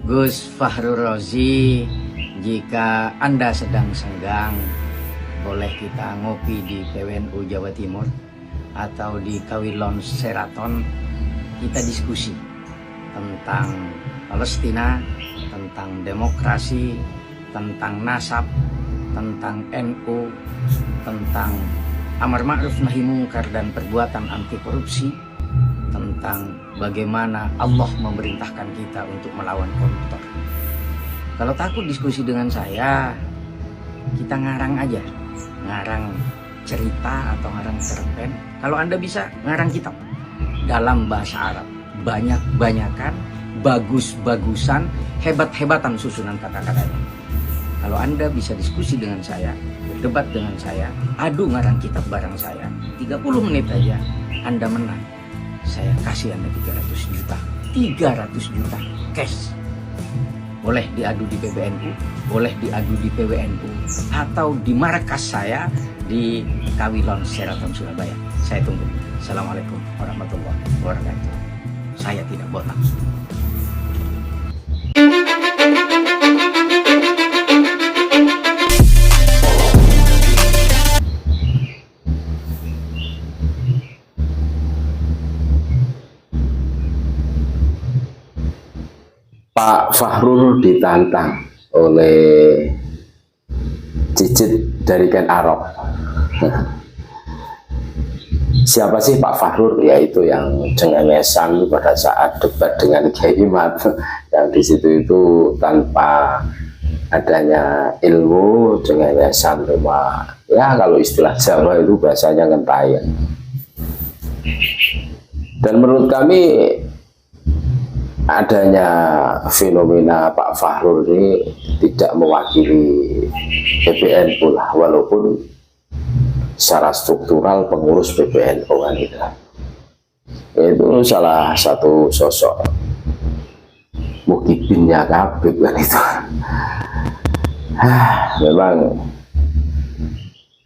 Gus Fahrur Razi, jika Anda sedang senggang, boleh kita ngopi di PWNU Jawa Timur atau di Kawilon Seraton. Kita diskusi tentang Palestina, tentang demokrasi, tentang nasab, tentang NU, tentang amar ma'ruf nahi mungkar dan perbuatan anti korupsi, tentang bagaimana Allah memerintahkan kita untuk melawan koruptor. Kalau takut diskusi dengan saya, kita ngarang aja, ngarang cerita atau ngarang cerpen. Kalau Anda bisa ngarang kitab dalam bahasa Arab, banyak-banyakan, bagus-bagusan, hebat-hebatan susunan kata-katanya. Kalau Anda bisa diskusi dengan saya, berdebat dengan saya, adu ngarang kitab bareng saya, 30 menit aja Anda menang. Saya kasih Anda 300 juta. 300 juta cash. Boleh diadu di PBNU, boleh diadu di PWNU, atau di markas saya di Kawilon Seraton Surabaya. Saya tunggu. Assalamualaikum warahmatullahi wabarakatuh. Saya tidak botak. Pak Fahrur ditantang oleh Cicit dari Ken Arok. Siapa sih Pak Fahrur? Yaitu yang cengengesan pada saat debat dengan Kiai Imad, yang di situ itu tanpa adanya ilmu, cengengesan, cuma ya kalau istilah Jawa itu bahasanya ngentayan. Dan menurut kami adanya fenomena Pak Fahrur ini tidak mewakili PBNU lah, walaupun secara struktural pengurus PBNU kan itu salah satu sosok mukibinnya Kabib kan itu. Memang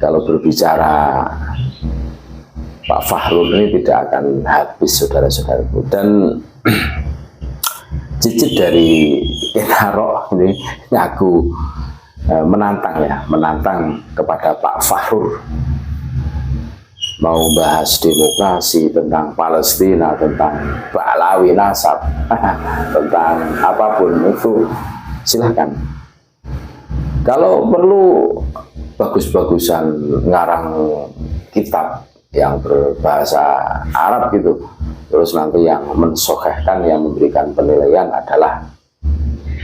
kalau berbicara Pak Fahrur ini tidak akan habis, saudara-saudaraku. Dan Cicit dari Kenaro ini ngaku menantang kepada Pak Fahrur, mau bahas demokrasi, tentang Palestina, tentang Ba'lawi nasab, tentang apapun itu silahkan. Kalau perlu bagus-bagusan ngarang kitab yang berbahasa Arab gitu, terus nanti yang mensokehkan, yang memberikan penilaian adalah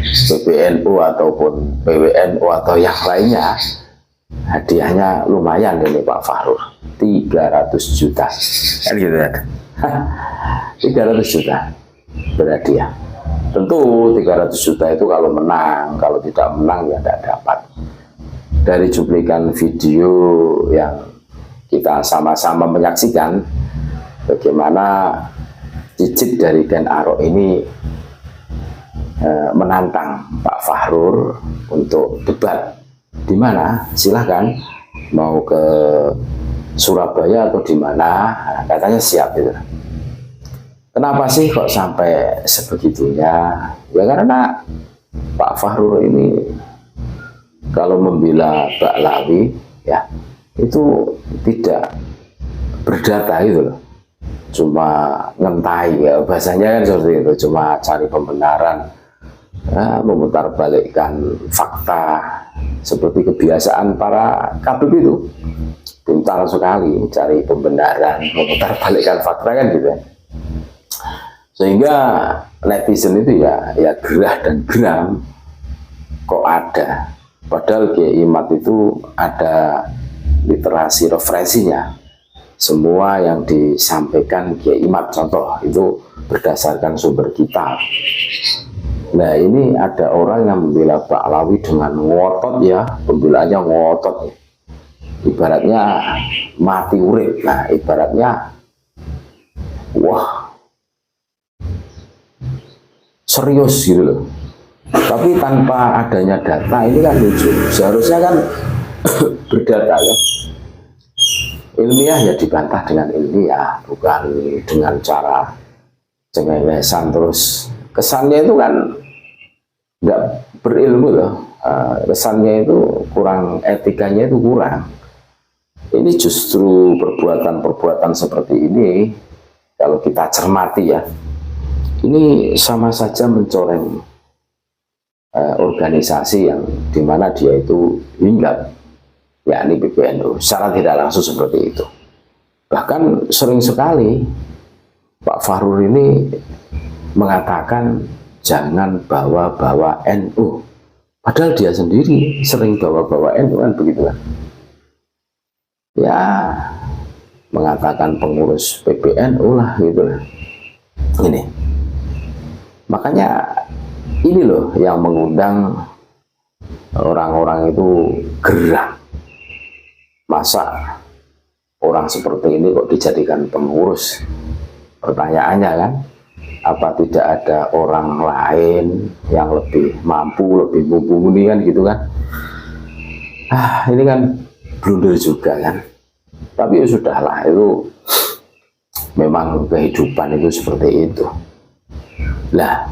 PBNU ataupun PWNU atau yang lainnya, hadiahnya lumayan ini Pak Fahrur, 300 juta kan gitu ya. 300 juta berhadiah. Tentu 300 juta itu kalau menang, kalau tidak menang ya tidak dapat. Dari cuplikan video yang kita sama-sama menyaksikan bagaimana Cicit dari Ken Arok ini menantang Pak Fahrur untuk debat. Di mana? Silahkan, mau ke Surabaya atau di mana, katanya siap gitu. Kenapa sih kok sampai sebegitunya? Ya karena Pak Fahrur ini kalau membela Ba'lawi ya itu tidak berdata gitu loh, cuma ngentai ya, bahasanya kan seperti itu, cuma cari pembenaran, ya, memutarbalikkan fakta seperti kebiasaan para Kabib itu, pintar sekali cari pembenaran, memutarbalikkan fakta kan gitu. Sehingga netizen itu ya gerah dan geram, kok ada, padahal Kiai Imad itu ada literasi referensinya. Semua yang disampaikan Kiai Imad contoh itu berdasarkan sumber kitab. Nah ini ada orang yang membela Ba'lawi dengan ngotot ya, pembelaannya ngotot, ibaratnya mati urip. Nah ibaratnya wah serius gitu loh. Tapi tanpa adanya data ini kan lucu. Seharusnya kan berdata ya, ilmiah ya dibantah dengan ilmiah, bukan dengan cara cengengesan. Terus kesannya itu kan nggak berilmu loh. Kesannya itu kurang, etikanya itu kurang. Ini justru perbuatan-perbuatan seperti ini, kalau kita cermati ya, ini sama saja mencoreng organisasi yang dimana dia itu hinggap, yakni PBNU, secara tidak langsung seperti itu. Bahkan sering sekali Pak Fahrur ini mengatakan jangan bawa-bawa NU, padahal dia sendiri sering bawa-bawa NU kan, begitu kan. Ya, mengatakan pengurus PBNU lah gitu lah. Ini makanya ini loh yang mengundang orang-orang itu geram. Masa orang seperti ini kok dijadikan pengurus? Pertanyaannya kan, apa tidak ada orang lain yang lebih mampu, lebih mumpuni kan gitu kan? Ini kan blunder juga kan. Tapi ya sudahlah, itu memang kehidupan itu seperti itu. Nah,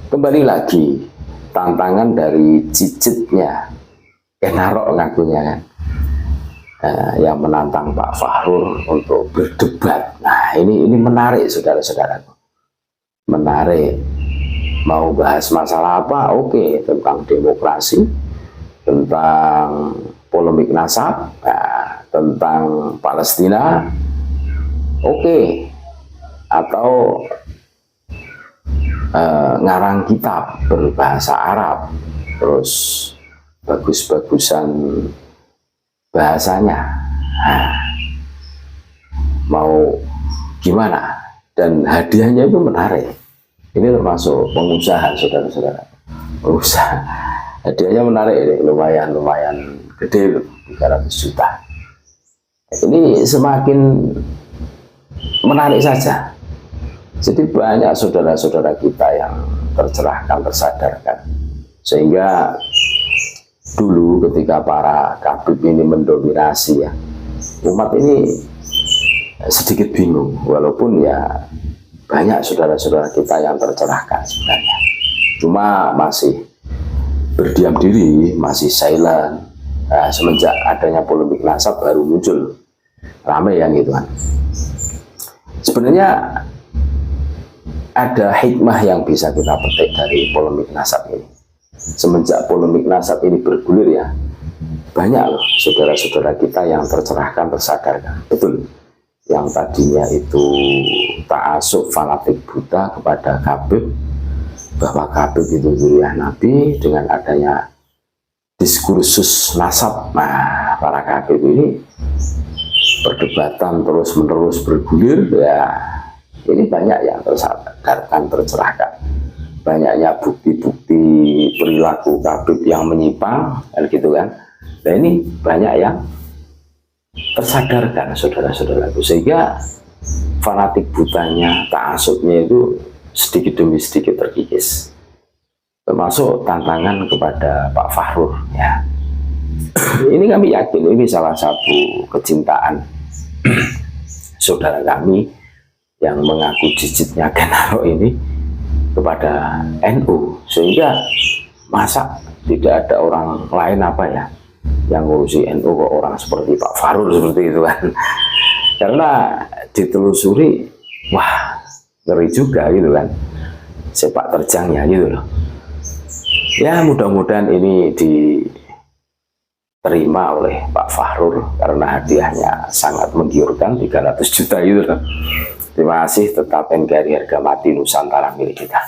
kembali lagi tantangan dari cicitnya Kenarok ngakunya kan, yang menantang Pak Fahrur untuk berdebat. Nah, ini menarik saudara-saudaraku, menarik. Mau bahas masalah apa? Oke, tentang demokrasi, tentang polemik nasab, tentang Palestina, oke, atau ngarang kitab berbahasa Arab, terus bagus-bagusan bahasanya, mau gimana? Dan hadiahnya itu menarik. Ini termasuk pengusaha, saudara-saudara, pengusaha. Hadiahnya menarik, ini lumayan gede loh, 300 juta. Ini semakin menarik saja. Jadi banyak saudara-saudara kita yang tercerahkan, tersadarkan. Sehingga dulu ketika para kabib ini mendominasi ya, umat ini sedikit bingung. Walaupun ya banyak saudara-saudara kita yang tercerahkan sebenarnya. Cuma masih berdiam diri, masih silent. Semenjak adanya polemik nasab baru muncul ramai yang gitu kan. Sebenarnya ada hikmah yang bisa kita petik dari polemik nasab ini. Semenjak polemik nasab ini bergulir ya, banyak loh saudara-saudara kita yang tercerahkan, tersadarkan. Betul, yang tadinya itu ta'asub fanatik buta kepada kabib, bahwa kabib itu zuriyah Nabi, dengan adanya diskursus nasab, nah para kabib ini perdebatan terus-menerus bergulir ya. Ini banyak yang tersadarkan, tercerahkan. Banyaknya bukti-bukti perilaku kabib yang menyimpang, kan gitu kan. Nah ini banyak yang tersadarkan saudara-saudaraku, sehingga fanatik butanya, ta'asubnya itu sedikit demi sedikit terkikis. Termasuk tantangan kepada Pak Fahrur ya. Ini kami yakin ini salah satu kecintaan saudara kami yang mengaku cicitnya Kenarok ini kepada NU, sehingga masa tidak ada orang lain apa ya yang ngurusi NU kok orang seperti Pak Fahrur seperti itu kan. Karena ditelusuri, wah ngeri juga gitu kan sepak terjangnya gitu loh. Ya mudah-mudahan ini diterima oleh Pak Fahrur karena hadiahnya sangat menggiurkan, 300 juta gitu loh. Terima kasih, tetap NKRI harga mati Nusantara milik kita.